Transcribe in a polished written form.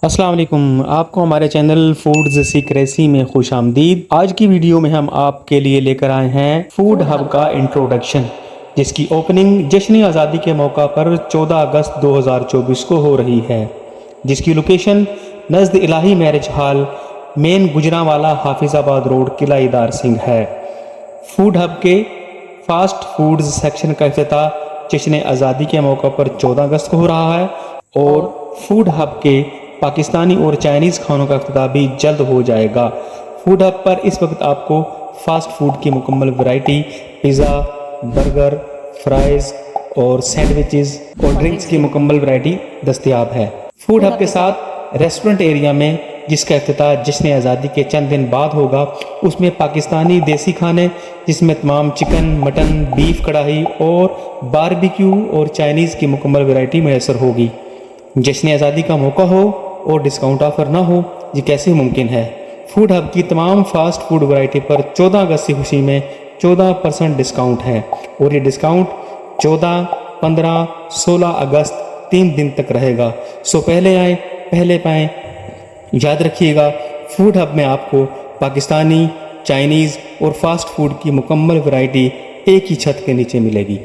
السلام علیکم، آپ کو ہمارے چینل فوڈز سیکریسی میں خوش آمدید۔ آج کی ویڈیو میں ہم آپ کے لیے لے کر آئے ہیں فوڈ ہب کا انٹروڈکشن، جس کی اوپننگ جشن آزادی کے موقع پر 14 اگست 2024 کو ہو رہی ہے، جس کی لوکیشن نزد الہی میرج ہال، مین گجرانوالہ، حافظ آباد روڈ، قلعہ دار سنگھ ہے۔ فوڈ ہب کے فاسٹ فوڈز سیکشن کا افتتاح جشن آزادی کے موقع پر 14 اگست کو ہو رہا ہے، اور فوڈ ہب کے پاکستانی اور چائنیز کھانوں کا افتتاح بھی جلد ہو جائے گا۔ فوڈ ہب پر اس وقت آپ کو فاسٹ فوڈ کی مکمل ویرائٹی، پیزا، برگر، فرائز اور سینڈوچز اور ڈرنکس کی مکمل ویرائٹی دستیاب ہے۔ فوڈ ہب کے ساتھ ریسٹورنٹ ایریا میں، جس کا افتتاح جشن آزادی کے چند دن بعد ہوگا، اس میں پاکستانی دیسی کھانے، جس میں تمام چکن، مٹن، بیف کڑھائی اور باربیکیو اور چائنیز کی مکمل ویرائٹی میسر ہوگی۔ جشن آزادی کا موقع ہو اور ڈسکاؤنٹ آفر نہ ہو، یہ کیسے ممکن ہے؟ فوڈ ہب کی تمام فاسٹ فوڈ ورائٹی پر 14 اگست کی خوشی میں 14% ڈسکاؤنٹ ہے، اور یہ ڈسکاؤنٹ 14، 15، 16 اگست 3 دن تک رہے گا۔ سو پہلے آئیں پہلے پائیں۔ یاد رکھیے گا، فوڈ ہب میں آپ کو پاکستانی، چائنیز اور فاسٹ فوڈ کی مکمل ورائٹی ایک ہی چھت کے نیچے ملے گی۔